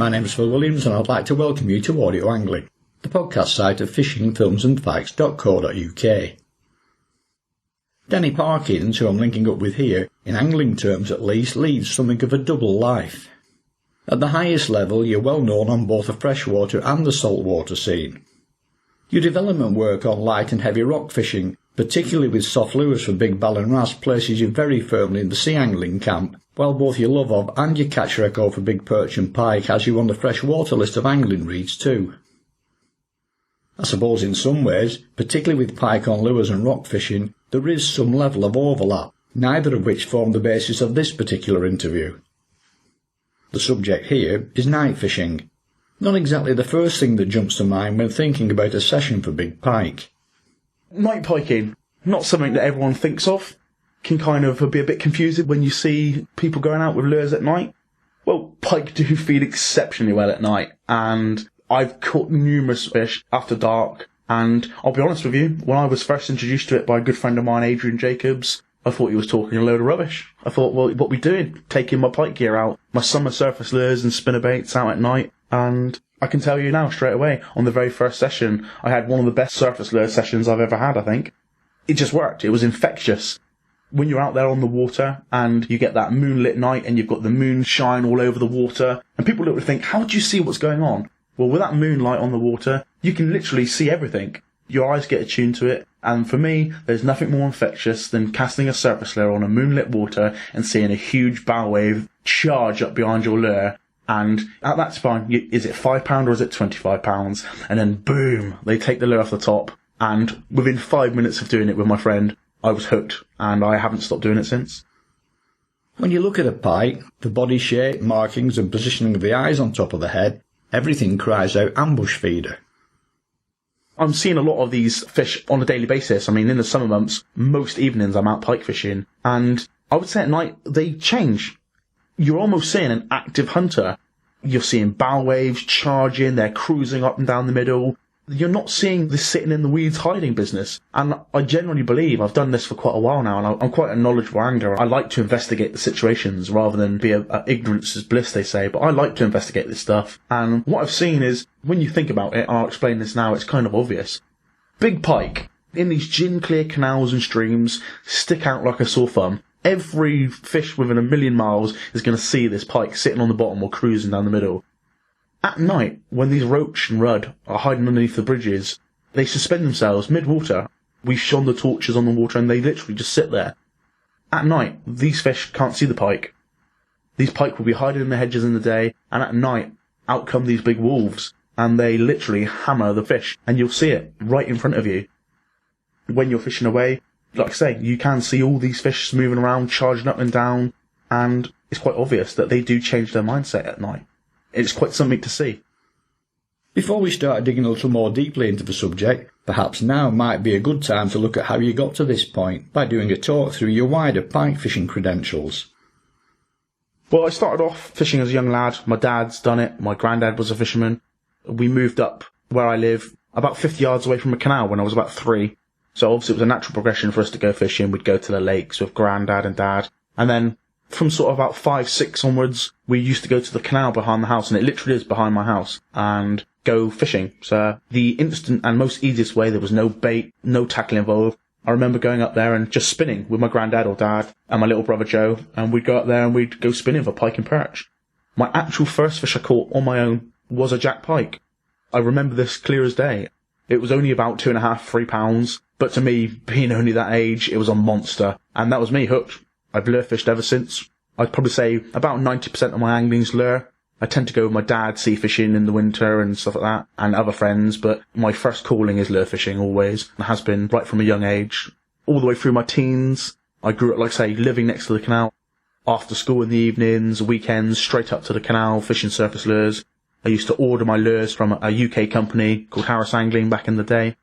my name is Phil Williams and I'd like to welcome you to Audio Angling, the podcast site of fishingfilmsandfacts.co.uk. Danny Parkins, who I'm linking up with here, in angling terms at least, leads something of a double life. At the highest level, you're well known on both the freshwater and the saltwater scene. Your development work on light and heavy rock fishing, particularly with soft lures for big ball and wrasse, places you very firmly in the sea angling camp, while both your love of and your catch record for big perch and pike has you on the freshwater list of angling reads too. I suppose in some ways, particularly with pike on lures and rock fishing, there is some level of overlap, neither of which form the basis of this particular interview. The subject here is night fishing. Not exactly the first thing that jumps to mind when thinking about a session for big pike. Night piking, not something that everyone thinks of. Can kind of be a bit confusing when you see people going out with lures at night. Well, pike do feed exceptionally well at night, and I've caught numerous fish after dark, and I'll be honest with you, when I was first introduced to it by a good friend of mine, Adrian Jacobs, I thought he was talking a load of rubbish. I thought, well, what we doing? Taking my pike gear out, my summer surface lures and spinnerbaits out at night, and I can tell you now straight away, on the very first session, I had one of the best surface lure sessions I've ever had, I think. It just worked. It was infectious. When you're out there on the water and you get that moonlit night and you've got the moon shine all over the water, and people look to think, how do you see what's going on? Well, with that moonlight on the water, you can literally see everything. Your eyes get attuned to it, and for me, there's nothing more infectious than casting a surface lure on a moonlit water and seeing a huge bow wave charge up behind your lure. And at that time, is it £5 or is it £25? And then boom, they take the lure off the top. And within 5 minutes of doing it with my friend, I was hooked, and I haven't stopped doing it since. When you look at a pike, the body shape, markings and positioning of the eyes on top of the head, everything cries out ambush feeder. I'm seeing a lot of these fish on a daily basis. I mean, in the summer months, most evenings I'm out pike fishing, and I would say at night they change. You're almost seeing an active hunter. You're seeing bow waves charging, they're cruising up and down the middle. You're not seeing this sitting in the weeds hiding business. And I generally believe, I've done this for quite a while now, and I'm quite a knowledgeable angler. I like to investigate the situations rather than be ignorance is bliss, they say, but I like to investigate this stuff. And what I've seen is, when you think about it, I'll explain this now, it's kind of obvious. Big pike, in these gin clear canals and streams, stick out like a sore thumb. Every fish within a million miles is going to see this pike sitting on the bottom or cruising down the middle. At night, when these roach and rudd are hiding underneath the bridges, they suspend themselves mid-water. We shone the torches on the water and they literally just sit there. At night, these fish can't see the pike. These pike will be hiding in the hedges in the day, and at night, out come these big wolves, and they literally hammer the fish, and you'll see it right in front of you. When you're fishing away, like I say, you can see all these fish moving around, charging up and down, and it's quite obvious that they do change their mindset at night. It's quite something to see. Before we start digging a little more deeply into the subject, perhaps now might be a good time to look at how you got to this point by doing a talk through your wider pike fishing credentials. Well, I started off fishing as a young lad. My dad's done it. My granddad was a fisherman. We moved up where I live about 50 yards away from a canal when I was about 3. So obviously it was a natural progression for us to go fishing. We'd go to the lakes with granddad and dad. And then from sort of about 5, 6 onwards, we used to go to the canal behind the house, and it literally is behind my house, and go fishing. So the instant and most easiest way, there was no bait, no tackle involved. I remember going up there and just spinning with my granddad or dad and my little brother Joe, and we'd go up there and we'd go spinning for pike and perch. My actual first fish I caught on my own was a jack pike. I remember this clear as day. It was only about 2.5, 3 pounds, but to me, being only that age, it was a monster, and that was me hooked. I've lure fished ever since. I'd probably say about 90% of my angling's lure. I tend to go with my dad sea fishing in the winter and stuff like that, and other friends, but my first calling is lure fishing always. It has been right from a young age. All the way through my teens, I grew up, like I say, living next to the canal. After school in the evenings, weekends, straight up to the canal, fishing surface lures. I used to order my lures from a UK company called Harris Angling back in the day.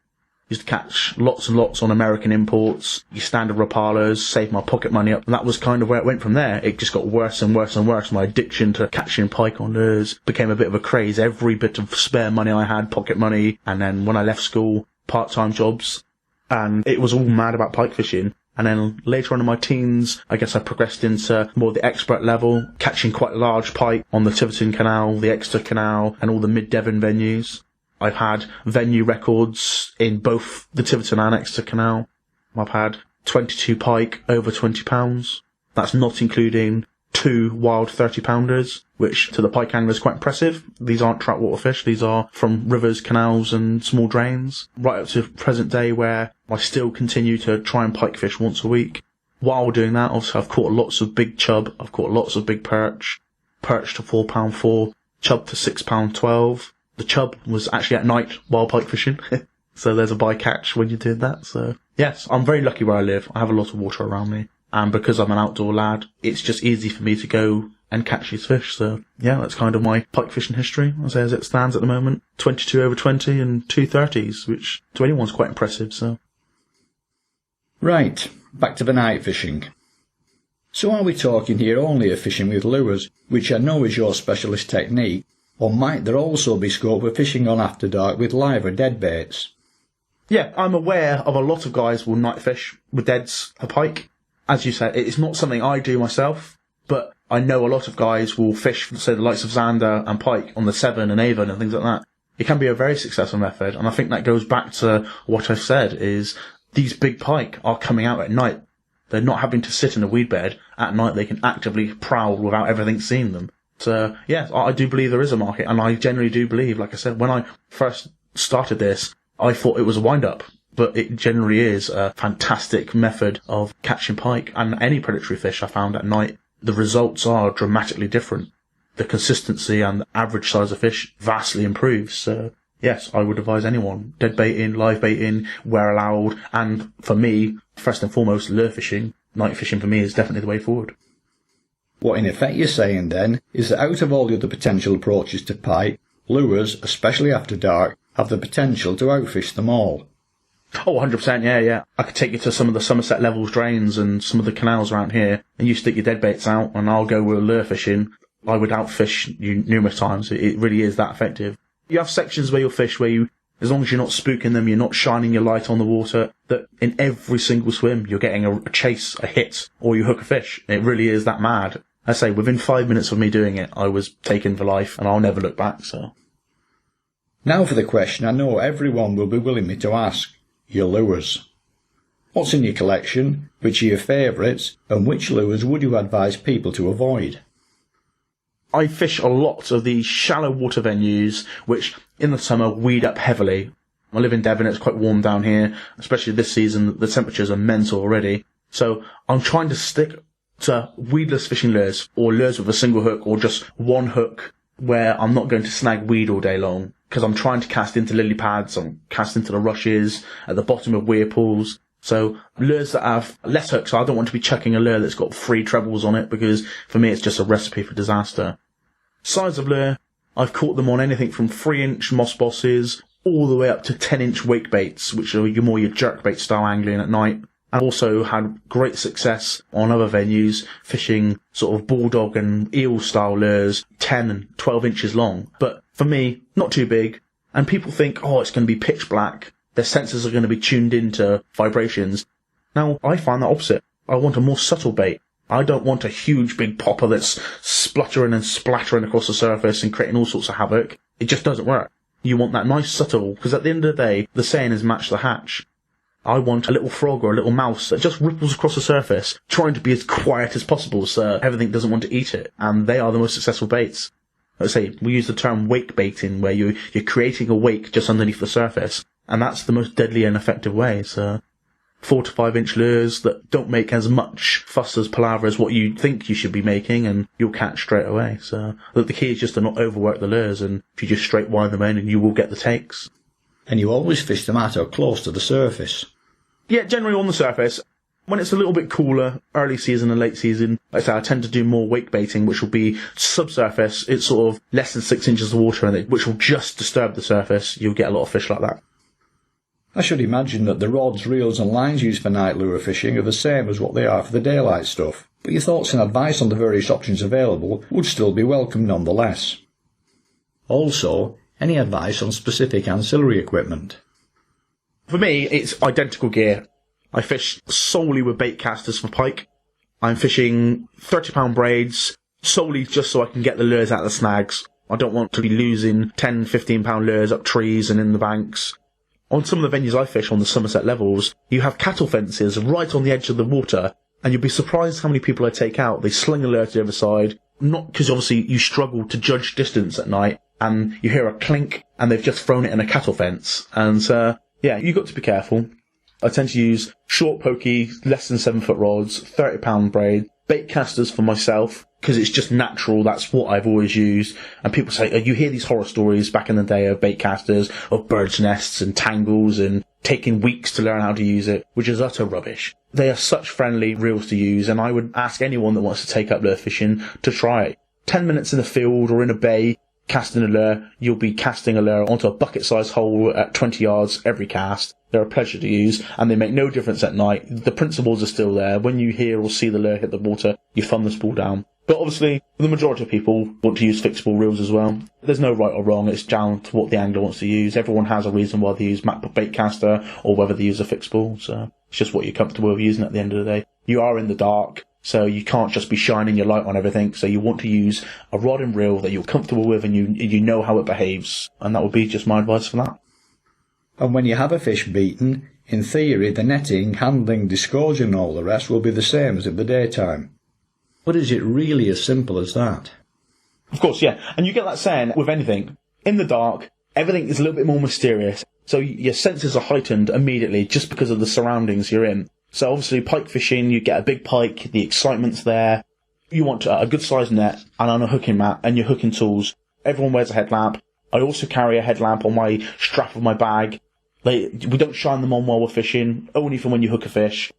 Used to catch lots and lots on American imports, your standard Rapalas, save my pocket money up, and that was kind of where it went from there. It just got worse and worse and worse. My addiction to catching pike on lures became a bit of a craze. Every bit of spare money I had, pocket money, and then when I left school, part-time jobs, and it was all mad about pike fishing. And then later on in my teens, I guess I progressed into more the expert level, catching quite large pike on the Tiverton Canal, the Exeter Canal, and all the mid-Devon venues. I've had venue records in both the Tiverton and Exeter Canal. I've had 22 pike over £20. That's not including 2 wild 30-pounders, which to the pike angler is quite impressive. These aren't trout water fish. These are from rivers, canals and small drains. Right up to present day where I still continue to try and pike fish once a week. While doing that, obviously I've caught lots of big chub. I've caught lots of big perch to £4.4, chub to £6.12. The chub was actually at night while pike fishing. So there's a bycatch when you did that. So yes, I'm very lucky where I live. I have a lot of water around me. And because I'm an outdoor lad, it's just easy for me to go and catch these fish. So yeah, that's kind of my pike fishing history, as it stands at the moment. 22 over 20 and 2 30s, which to anyone's quite impressive. So right, back to the night fishing. So are we talking here only of fishing with lures, which I know is your specialist technique, or might there also be scope for fishing on after dark with live or dead baits? Yeah, I'm aware of a lot of guys will night fish with deads for pike. As you said, it's not something I do myself, but I know a lot of guys will fish, say, the likes of Xander and pike on the Severn and Avon and things like that. It can be a very successful method, and I think that goes back to what I've said, is these big pike are coming out at night. They're not having to sit in a weed bed. At night they can actively prowl without everything seeing them. So, yes, I do believe there is a market, and I generally do believe, like I said, when I first started this, I thought it was a wind-up. But it generally is a fantastic method of catching pike. And any predatory fish I found at night, the results are dramatically different. The consistency and the average size of fish vastly improves. So, yes, I would advise anyone. Dead baiting, live baiting, where allowed. And for me, first and foremost, lure fishing. Night fishing for me is definitely the way forward. What in effect you're saying then is that out of all the other potential approaches to pike, lures, especially after dark, have the potential to outfish them all. Oh, 100%, yeah. I could take you to some of the Somerset Levels drains and some of the canals around here, and you stick your dead baits out, and I'll go with lure fishing. I would outfish you numerous times. It really is that effective. You have sections where you'll fish where you, as long as you're not spooking them, you're not shining your light on the water, that in every single swim you're getting a chase, a hit, or you hook a fish. It really is that mad. I say, within 5 minutes of me doing it, I was taken for life, and I'll never look back, so. Now for the question I know everyone will be willing me to ask. Your lures. What's in your collection, which are your favourites, and which lures would you advise people to avoid? I fish a lot of these shallow water venues, which in the summer weed up heavily. I live in Devon, it's quite warm down here, especially this season, the temperatures are mental already. So I'm trying to stick to weedless fishing lures, or lures with a single hook, or just one hook, where I'm not going to snag weed all day long. Because I'm trying to cast into lily pads, I'm casting into the rushes, at the bottom of weir pools. So lures that have less hooks, so I don't want to be chucking a lure that's got 3 trebles on it, because for me it's just a recipe for disaster. Size of lure, I've caught them on anything from 3-inch moss bosses, all the way up to 10-inch wake baits, which are more your jerkbait style angling at night. I've also had great success on other venues, fishing sort of bulldog and eel style lures, 10 and 12 inches long. But for me, not too big. And people think, oh, it's going to be pitch black. Their sensors are going to be tuned into vibrations. Now, I find the opposite. I want a more subtle bait. I don't want a huge big popper that's spluttering and splattering across the surface and creating all sorts of havoc. It just doesn't work. You want that nice subtle, because at the end of the day, the saying is match the hatch. I want a little frog or a little mouse that just ripples across the surface, trying to be as quiet as possible so everything doesn't want to eat it. And they are the most successful baits. Let's say, we use the term wake baiting, where you're creating a wake just underneath the surface. And that's the most deadly and effective way. So 4 to 5 inch lures that don't make as much fuss as palaver as what you think you should be making, and you'll catch straight away. So the key is just to not overwork the lures, and if you just straight wind them in, and you will get the takes. And you always fish them at or close to the surface? Yeah, generally on the surface. When it's a little bit cooler, early season and late season, like I say, I tend to do more wake baiting, which will be subsurface. It's sort of less than 6 inches of water in it, which will just disturb the surface. You'll get a lot of fish like that. I should imagine that the rods, reels and lines used for night lure fishing are the same as what they are for the daylight stuff, but your thoughts and advice on the various options available would still be welcome nonetheless. Also, any advice on specific ancillary equipment? For me, it's identical gear. I fish solely with bait casters for pike. I'm fishing 30-pound braids solely just so I can get the lures out of the snags. I don't want to be losing 10, 15-pound lures up trees and in the banks. On some of the venues I fish on the Somerset levels, you have cattle fences right on the edge of the water, and you'll be surprised how many people I take out. They sling a lure to the other side, not because obviously you struggle to judge distance at night, and you hear a clink, and they've just thrown it in a cattle fence. And, yeah, you've got to be careful. I tend to use short, pokey, less than 7-foot rods, 30-pound braid, bait casters for myself, because it's just natural, that's what I've always used. And people say, you hear these horror stories back in the day of bait casters, of birds' nests and tangles and taking weeks to learn how to use it, which is utter rubbish. They are such friendly reels to use, and I would ask anyone that wants to take up lure fishing to try it. 10 minutes in a field or in a bay, casting a lure, you'll be casting a lure onto a bucket-sized hole at 20 yards every cast. They're a pleasure to use, and they make no difference at night. The principles are still there. When you hear or see the lure hit the water, you thumb the spool down. But obviously, the majority of people want to use fixable reels as well. There's no right or wrong, it's down to what the angler wants to use. Everyone has a reason why they use bait caster or whether they use a fixable, so it's just what you're comfortable with using at the end of the day. You are in the dark, so you can't just be shining your light on everything, so you want to use a rod and reel that you're comfortable with and you know how it behaves, and that would be just my advice for that. And when you have a fish beaten, in theory the netting, handling, disgorging and all the rest will be the same as in the daytime. But is it really as simple as that? Of course, yeah. And you get that saying with anything. In the dark, everything is a little bit more mysterious. So your senses are heightened immediately just because of the surroundings you're in. So obviously pike fishing, you get a big pike, the excitement's there. You want a good sized net and on a hooking mat and your hooking tools. Everyone wears a headlamp. I also carry a headlamp on my strap of my bag. We don't shine them on while we're fishing, only for when you hook a fish.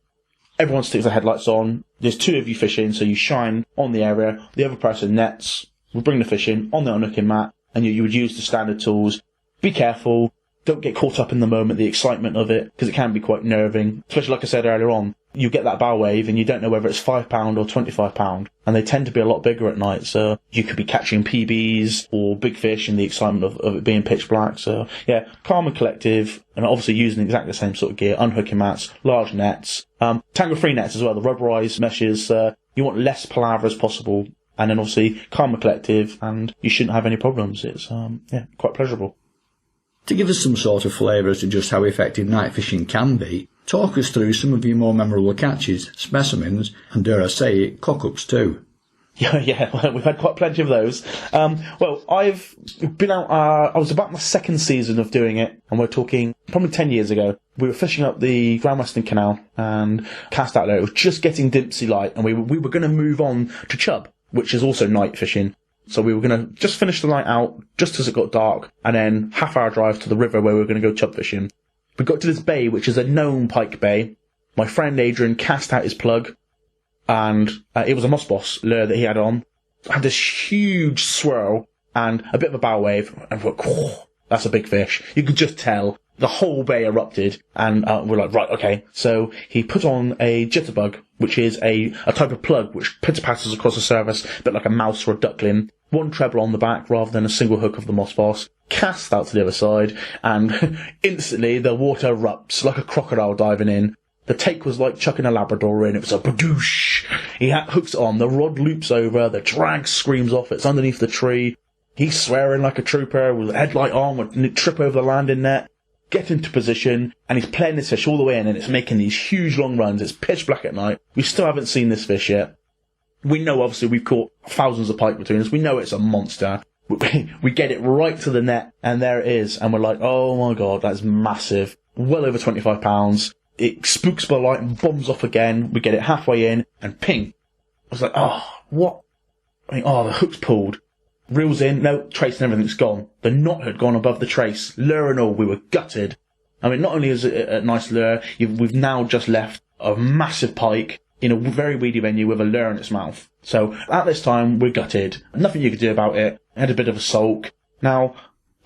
Everyone sticks their headlights on. There's 2 of you fishing, so you shine on the area. The other person nets. We bring the fish in on the unhooking mat, and you would use the standard tools. Be careful. Don't get caught up in the moment, the excitement of it, because it can be quite nerving. Especially like I said earlier on, you get that bow wave and you don't know whether it's £5 or £25, and they tend to be a lot bigger at night, so you could be catching PBs or big fish in the excitement of it being pitch black. So yeah, calm and collective, and obviously using exactly the same sort of gear, unhooking mats, large nets, tangle-free nets as well, the rubberized meshes. You want less palaver as possible, and then obviously calm and collective, and you shouldn't have any problems. It's quite pleasurable. To give us some sort of flavour as to just how effective night fishing can be, talk us through some of your more memorable catches, specimens, and dare I say it, cock-ups too. Yeah, well, we've had quite plenty of those. Well, I've been out, I was about my 2nd season of doing it, and we're talking probably 10 years ago. We were fishing up the Grand Western Canal and cast out there. It was just getting Dempsey light, and we were going to move on to chub, which is also night fishing. So we were going to just finish the night out just as it got dark, and then half-hour drive to the river where we were going to go chub fishing. We got to this bay, which is a known pike bay. My friend Adrian cast out his plug, and it was a moss boss lure that he had on. Had this huge swirl and a bit of a bow wave, and we're like, oh, that's a big fish. You could just tell. The whole bay erupted, and we're like, right, okay. So he put on a jitterbug, which is a type of plug which pitter-patters across the surface, a bit like a mouse or a duckling. 1 treble on the back rather than a single hook of the moss boss. Cast out to the other side, and instantly the water erupts like a crocodile diving in. The take was like chucking a Labrador in. It was a badoosh. He hooks it on. The rod loops over. The drag screams off. It's underneath the tree. He's swearing like a trooper with a headlight on, with trip over the landing net. Get into position, and he's playing this fish all the way in, and it's making these huge long runs. It's pitch black at night. We still haven't seen this fish yet. We know, obviously, we've caught thousands of pike between us. We know it's a monster. We get it right to the net, and there it is. And we're like, oh my god, that's massive. Well over £25. It spooks by light and bombs off again. We get it halfway in, and ping. I was like, oh, what? The hook's pulled. Reels in, no, trace and everything's gone. The knot had gone above the trace. Lure and all, we were gutted. I mean, not only is it a nice lure, we've now just left a massive pike in a very weedy venue with a lure in its mouth. So, at this time, we're gutted. Nothing you could do about it. I had a bit of a sulk. Now,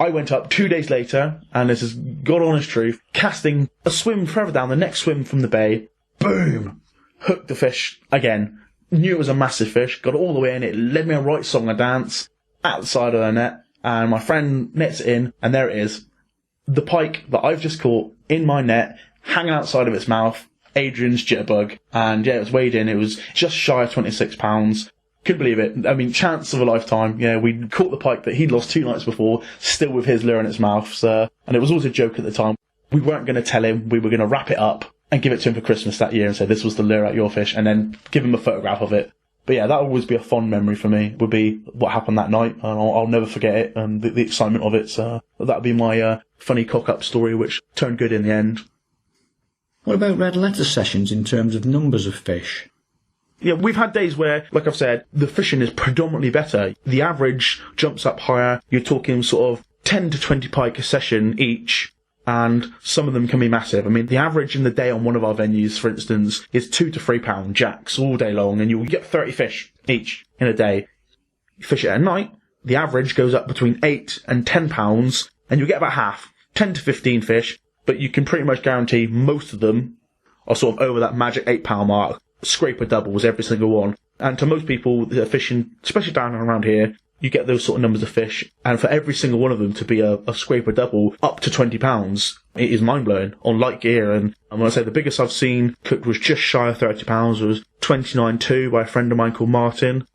I went up 2 days later, and this is God honest truth, casting a swim further down, the next swim from the bay. Boom! Hooked the fish again. Knew it was a massive fish. Got it all the way in. It led me a right song and dance at the side of the net. And my friend nets it in, and there it is. The pike that I've just caught in my net, hanging outside of its mouth. Adrian's jitterbug, and yeah, it was weighed in. It was just shy of £26. Couldn't believe it. I mean, chance of a lifetime. Yeah, we caught the pike that he'd lost 2 nights before, still with his lure in its mouth. So, and it was always a joke at the time. We weren't going to tell him. We were going to wrap it up and give it to him for Christmas that year and say, this was the lure at your fish, and then give him a photograph of it. But yeah, that'll always be a fond memory for me, would be what happened that night, and I'll never forget it, and the excitement of it. So that'll be my funny cock-up story, which turned good in the end. What about red letter sessions in terms of numbers of fish? Yeah, we've had days where, like I've said, the fishing is predominantly better. The average jumps up higher. You're talking sort of 10 to 20 pike a session each, and some of them can be massive. I mean, the average in the day on one of our venues, for instance, is 2 to 3 pound jacks all day long, and you'll get 30 fish each in a day. You fish it at night, the average goes up between 8 and 10 pounds, and you'll get about half, 10 to 15 fish, but you can pretty much guarantee most of them are sort of over that magic 8 pound mark. Scraper doubles, every single one. And to most people that are fishing, especially down and around here, you get those sort of numbers of fish, and for every single one of them to be a scraper double up to £20, it is mind-blowing on light gear. And when I say the biggest I've seen cooked was just shy of £30, was 29.2 by a friend of mine called Martin.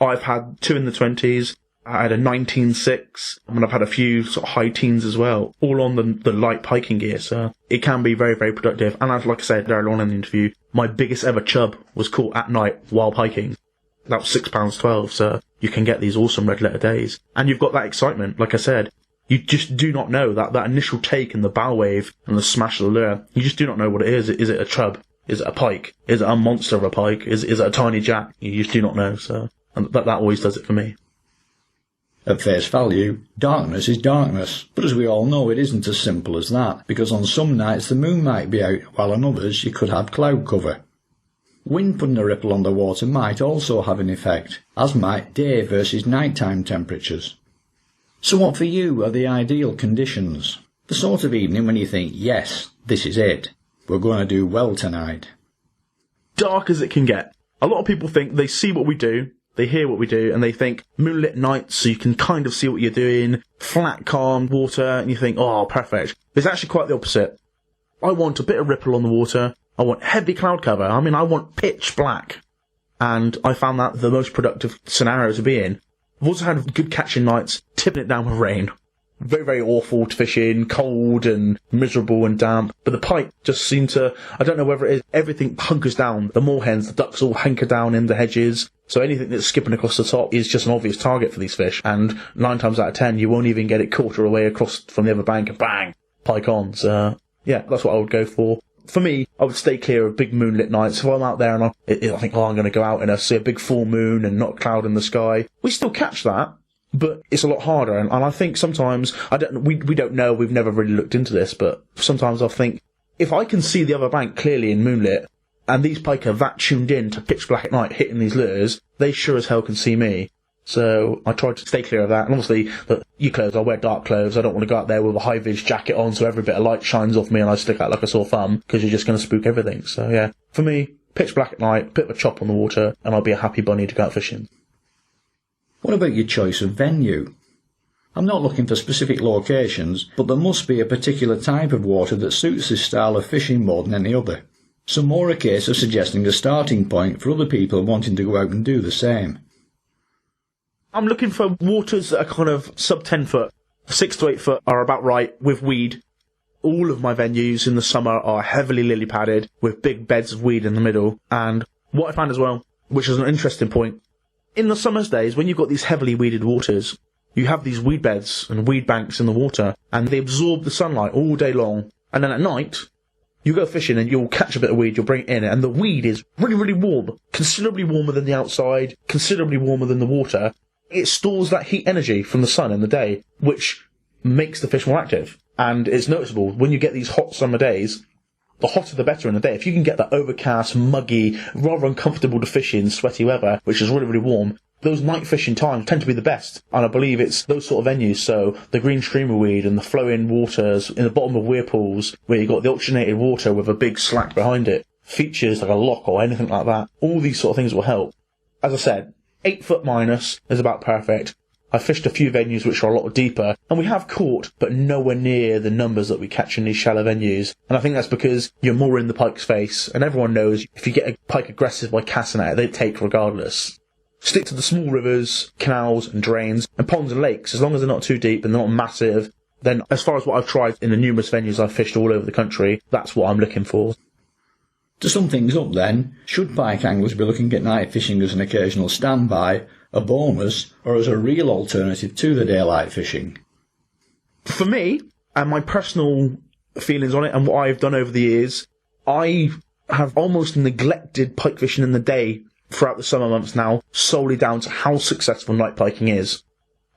I've had 2 in the 20s, I had a 19.6, and I've had a few sort of high teens as well, all on the light piking gear, so it can be very, very productive. And like I said earlier on in the interview, my biggest ever chub was caught at night while piking. That was £6.12, so you can get these awesome red letter days. And you've got that excitement, like I said. You just do not know that initial take and the bow wave and the smash of the lure. You just do not know what it is. Is it a chub? Is it a pike? Is it a monster of a pike? Is it a tiny jack? You just do not know, so and that always does it for me. At face value, darkness is darkness, but as we all know, it isn't as simple as that, because on some nights the moon might be out, while on others you could have cloud cover. Wind putting a ripple on the water might also have an effect, as might day versus nighttime temperatures. So what for you are the ideal conditions? The sort of evening when you think, yes, this is it, we're going to do well tonight. Dark as it can get. A lot of people think they see what we do, they hear what we do, and they think moonlit nights so you can kind of see what you're doing, flat, calm water, and you think, oh, perfect. It's actually quite the opposite. I want a bit of ripple on the water. I want heavy cloud cover. I mean, I want pitch black. And I found that the most productive scenario to be in. I've also had good catching nights, tipping it down with rain. Very, very awful to fish in, cold and miserable and damp. But the pike just seemed to, I don't know whether it is, everything hunkers down. The moorhens, the ducks all hunker down in the hedges. So anything that's skipping across the top is just an obvious target for these fish. And 9 times out of 10, you won't even get it quarter away across from the other bank and bang, pike on. So yeah, that's what I would go for. For me, I would stay clear of big moonlit nights. If I'm out there and I think, I'm going to go out and see a big full moon and not a cloud in the sky, we still catch that, but it's a lot harder. And I think sometimes, we don't know, we've never really looked into this, but sometimes I think, if I can see the other bank clearly in moonlit, and these pike are that tuned in to pitch black at night hitting these lures, they sure as hell can see me. So I try to stay clear of that. And obviously, your clothes, I wear dark clothes. I don't want to go out there with a high-vis jacket on so every bit of light shines off me and I stick out like a sore thumb, because you're just going to spook everything. So yeah, for me, pitch black at night, bit of a chop on the water, and I'll be a happy bunny to go out fishing. What about your choice of venue? I'm not looking for specific locations, but there must be a particular type of water that suits this style of fishing more than any other. Some more a case of suggesting a starting point for other people wanting to go out and do the same. I'm looking for waters that are kind of sub 10 foot. 6 to 8 foot are about right, with weed. All of my venues in the summer are heavily lily padded, with big beds of weed in the middle. And what I found as well, which is an interesting point, in the summer's days, when you've got these heavily weeded waters, you have these weed beds and weed banks in the water, and they absorb the sunlight all day long. And then at night, you go fishing and you'll catch a bit of weed, you'll bring it in, and the weed is really, really warm. Considerably warmer than the outside, considerably warmer than the water. It stores that heat energy from the sun in the day, which makes the fish more active. And it's noticeable, when you get these hot summer days, the hotter the better in the day. If you can get that overcast, muggy, rather uncomfortable to fish in, sweaty weather, which is really, really warm, those night fishing times tend to be the best. And I believe it's those sort of venues, so the green streamer weed and the flowing waters in the bottom of weir pools, where you've got the oxygenated water with a big slack behind it, features like a lock or anything like that. All these sort of things will help. As I said, 8 foot minus is about perfect. I fished a few venues which are a lot deeper, and we have caught, but nowhere near the numbers that we catch in these shallow venues. And I think that's because you're more in the pike's face, and everyone knows if you get a pike aggressive by casting at it, they take regardless. Stick to the small rivers, canals and drains, and ponds and lakes. As long as they're not too deep and they're not massive, then as far as what I've tried in the numerous venues I've fished all over the country, that's what I'm looking for. To sum things up then, should pike anglers be looking at night fishing as an occasional standby, a bonus, or as a real alternative to the daylight fishing? For me, and my personal feelings on it and what I've done over the years, I have almost neglected pike fishing in the day throughout the summer months now, solely down to how successful night piking is.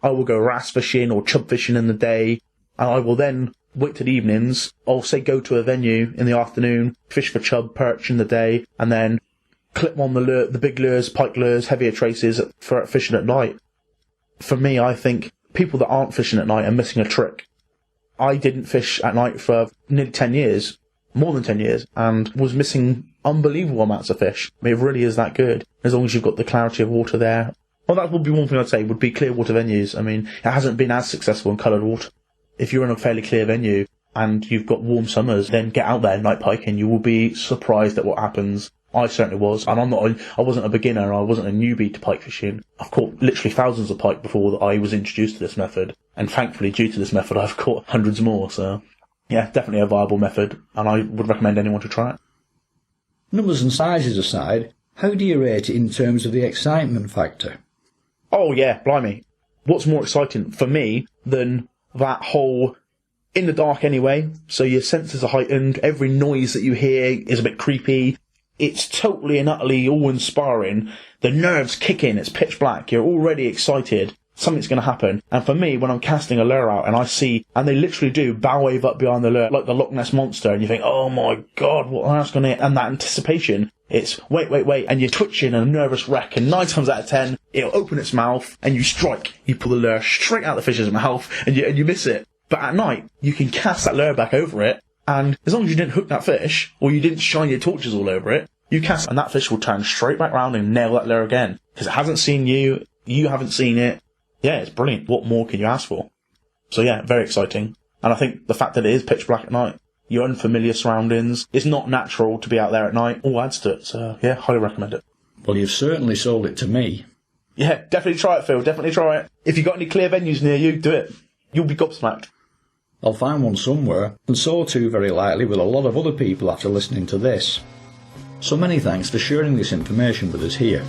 I will go wrasse fishing or chub fishing in the day, and I will then wait till the evenings. I'll say go to a venue in the afternoon, fish for chub, perch in the day, and then clip on the lure, the big lures, pike lures, heavier traces for fishing at night. For me, I think people that aren't fishing at night are missing a trick. I didn't fish at night for nearly 10 years, more than 10 years, and was missing unbelievable amounts of fish. I mean, it really is that good, as long as you've got the clarity of water there. Well, that would be one thing I'd say, would be clear water venues. I mean, it hasn't been as successful in coloured water. If you're in a fairly clear venue and you've got warm summers, then get out there night piking. You will be surprised at what happens. I certainly was, and I wasn't a beginner, I wasn't a newbie to pike fishing. I've caught literally thousands of pike before I was introduced to this method, and thankfully, due to this method, I've caught hundreds more, so yeah, definitely a viable method, and I would recommend anyone to try it. Numbers and sizes aside, how do you rate it in terms of the excitement factor? Oh yeah, blimey. What's more exciting for me than that whole in the dark anyway, so your senses are heightened, every noise that you hear is a bit creepy. It's totally and utterly awe-inspiring. The nerves kick in, it's pitch black, you're already excited, something's going to happen. And for me, when I'm casting a lure out and I see, and they literally do bow wave up behind the lure like the Loch Ness Monster, and you think, oh my god, what on earth's going to hit? And that anticipation, it's wait, and you're twitching and a nervous wreck, and 9 times out of 10, it'll open its mouth, and you strike. You pull the lure straight out the fish's mouth, and you miss it. But at night, you can cast that lure back over it, and as long as you didn't hook that fish, or you didn't shine your torches all over it, you cast and that fish will turn straight back round and nail that lure again. Because it hasn't seen you, you haven't seen it. Yeah, it's brilliant. What more can you ask for? So yeah, very exciting. And I think the fact that it is pitch black at night, your unfamiliar surroundings, it's not natural to be out there at night, all adds to it. So yeah, highly recommend it. Well, you've certainly sold it to me. Yeah, definitely try it, Phil. Definitely try it. If you've got any clear venues near you, do it. You'll be gobsmacked. I'll find one somewhere, and so too very likely will a lot of other people after listening to this. So many thanks for sharing this information with us here.